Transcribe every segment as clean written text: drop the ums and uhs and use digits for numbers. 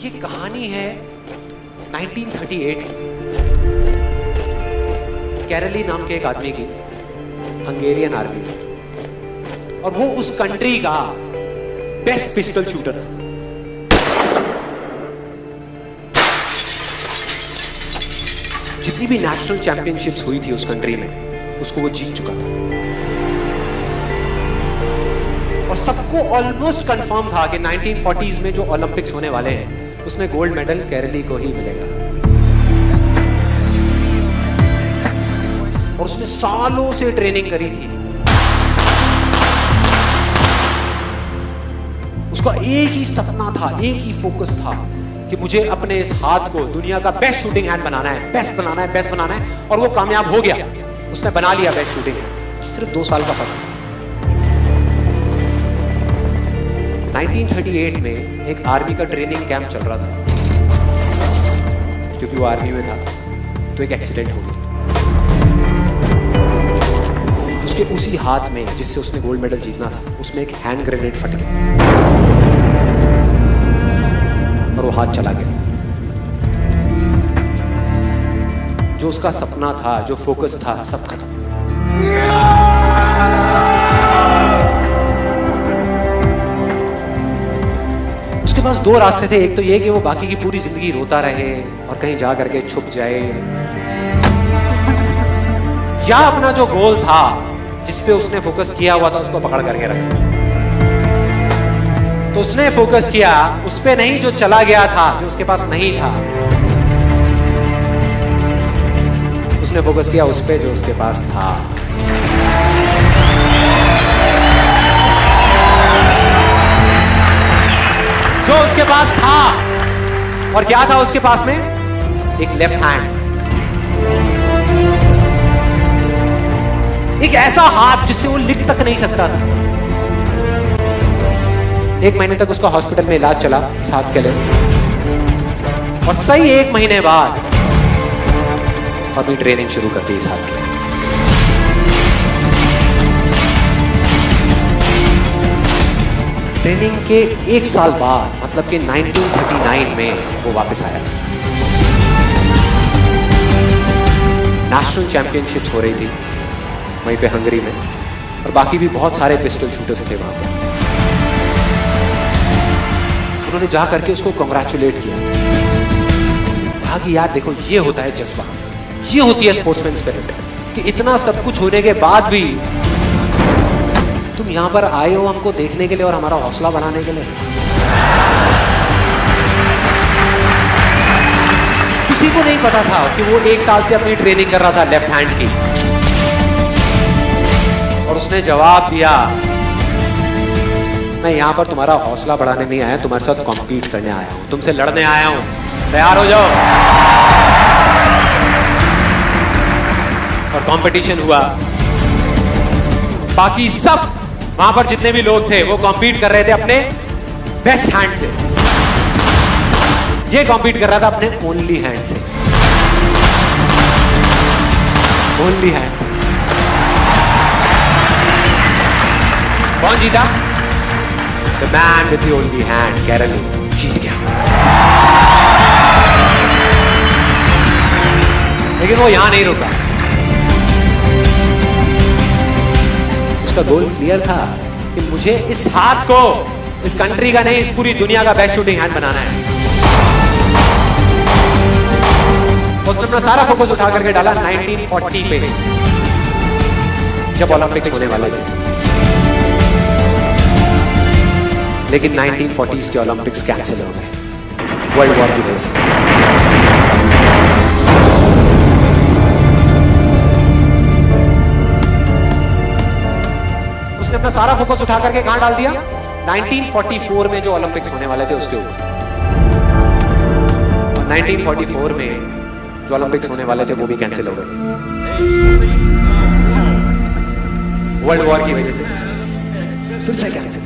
ये कहानी है 1938 की। कैरली नाम के एक आदमी की, हंगेरियन आर्मी में, और वो उस कंट्री का बेस्ट पिस्टल शूटर था। जितनी भी नेशनल चैंपियनशिप्स हुई थी उस कंट्री में, उसको वो जीत चुका था। और सबको ऑलमोस्ट कंफर्म था कि 1940s में जो ओलंपिक्स होने वाले हैं उसमें गोल्ड मेडल केरली को ही मिलेगा। और उसने सालों से ट्रेनिंग करी थी। उसका एक ही सपना था, एक ही फोकस था कि मुझे अपने इस हाथ को दुनिया का बेस्ट शूटिंग हैंड बनाना है, बेस्ट बनाना है, बेस्ट बनाना है। और वो कामयाब हो गया, उसने बना लिया बेस्ट शूटिंग हैंड। सिर्फ 2 साल का फर्क था। 1938 में एक आर्मी का ट्रेनिंग कैंप चल रहा था। क्योंकि वो आर्मी में था तो एक एक्सीडेंट हो गया। उसके उसी हाथ में जिससे उसने गोल्ड मेडल जीतना था, उसमें एक हैंड ग्रेनेड फट गया और वो हाथ चला गया। जो उसका सपना था, जो फोकस था, सब खत्म। उसके पास 2 रास्ते थे। एक तो ये कि वो बाकी की पूरी जिंदगी रोता रहे और कहीं जा करके छुप जाए, या अपना जो गोल था जिस पे उसने फोकस किया हुआ था उसको पकड़ करके रखे। तो उसने फोकस किया उस पे नहीं जो चला गया था, जो उसके पास नहीं था। उसने फोकस किया उस पे जो उसके पास था। जो उसके पास था। और क्या था उसके पास में? एक लेफ्ट हैंड, एक ऐसा हाथ जिससे वो लिख तक नहीं सकता था। 1 महीने तक उसका हॉस्पिटल में इलाज चला इस हाथ के लिए, और सही 1 महीने बाद अपनी ट्रेनिंग शुरू करती इस हाथ की। ट्रेनिंग के 1 साल बाद, मतलब कि 1939 में वो वापस आया। नेशनल चैंपियनशिप्स हो रही थी वहीं पे हंगरी में, और बाकी भी बहुत सारे पिस्टल शूटर्स थे वहां पर। उन्होंने जा करके उसको कांग्रेचुलेट किया। कहा कि यार देखो, ये होता है जज्बा, ये होती है स्पोर्ट्समैन स्पिरिट, कि इतना सब कुछ होने के बाद भी तुम यहां पर आए हो हमको देखने के लिए और हमारा हौसला बढ़ाने के लिए। किसी को नहीं पता था कि वो 1 साल से अपनी ट्रेनिंग कर रहा था लेफ्ट हैंड की। और उसने जवाब दिया, मैं यहां पर तुम्हारा हौसला बढ़ाने नहीं आया, तुम्हारे साथ कॉम्पीट करने आया हूं, तुमसे लड़ने आया हूं, तैयार हो जाओ। और कंपटीशन हुआ। बाकी सब वहां पर जितने भी लोग थे वो कॉम्पीट कर रहे थे अपने बेस्ट हैंड से। ये कॉम्पीट कर रहा था अपने ओनली हैंड से, ओनली हैंड से। कौन जीता? The man with the only hand, Kairali जीत गया। लेकिन वो यहां नहीं रुका। उसका गोल क्लियर था कि मुझे इस हाथ को इस कंट्री का नहीं, इस पूरी दुनिया का बेस्ट शूटिंग हैंड बनाना है। उसने अपना सारा फोकस उठा करके डाला 1940 पे, जब ओलंपिक्स होने वाले थे। लेकिन 1940s के ओलंपिक्स कैंसिल हो गए वर्ल्ड वॉर की वजह से। उसने अपना सारा फोकस उठा करके कहां डाल दिया? 1944 में जो ओलंपिक्स होने वाले थे उसके ऊपर। और 1944 में जो ओलंपिक्स होने वाले थे वो भी कैंसिल हो गए वर्ल्ड वॉर की वजह से। फिर से कैंसिल।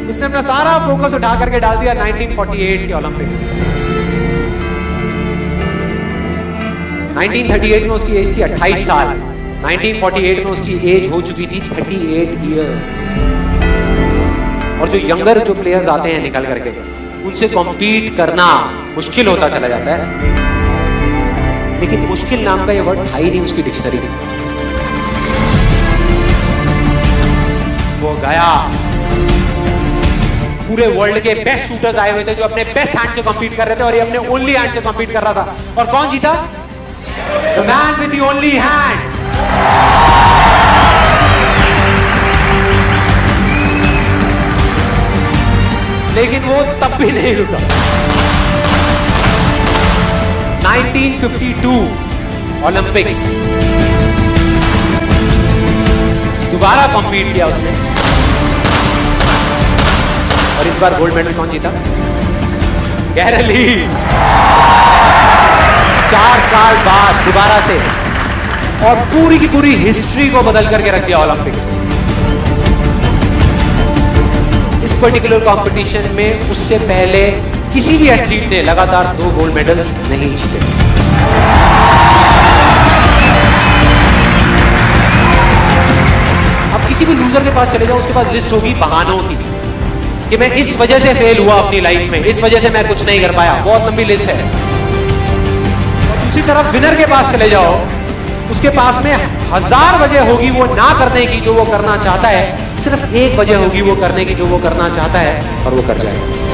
उसने अपना सारा फोकस उठा करके डाल दिया 1948 के ओलंपिक्स में। 1938 में उसकी एज थी 28 साल, 1948 में उसकी एज हो चुकी थी 38 इयर्स। और जो यंगर जो प्लेयर्स आते हैं निकल करके, उनसे कॉम्पीट करना मुश्किल होता चला जाता है। लेकिन मुश्किल नाम का ये वर्ड था ही नहीं उसकी डिक्शनरी में। वो गया, पूरे वर्ल्ड के बेस्ट शूटर्स आए हुए थे जो अपने बेस्ट हैंड से कॉम्पीट कर रहे थे, और ये अपने ओनली हैंड से कॉम्पीट कर रहा था। और कौन जीता? The man with the only hand. लेकिन वो तब भी नहीं रुका। 1952 ओलंपिक्स, दोबारा कॉम्पीट किया उसने, और इस बार गोल्ड मेडल कौन जीता? गैरल ली। 4 साल बाद दोबारा से, और पूरी की पूरी हिस्ट्री को बदल करके रख दिया ओलंपिक्स। इस पर्टिकुलर कंपटीशन में उससे पहले किसी भी एथलीट ने लगातार 2 गोल्ड मेडल्स नहीं जीते। अब किसी भी लूजर के पास चले जाओ, उसके पास लिस्ट होगी बहानों की कि मैं इस वजह से फेल हुआ अपनी लाइफ में, इस वजह से मैं कुछ नहीं कर पाया। बहुत लंबी लिस्ट है। और दूसरी तरफ विनर के पास चले जाओ, उसके पास में 1000 वजह होगी वो ना करने की जो वो करना चाहता है, सिर्फ एक वजह होगी वो करने की जो वो करना चाहता है, और वो कर जाएगा।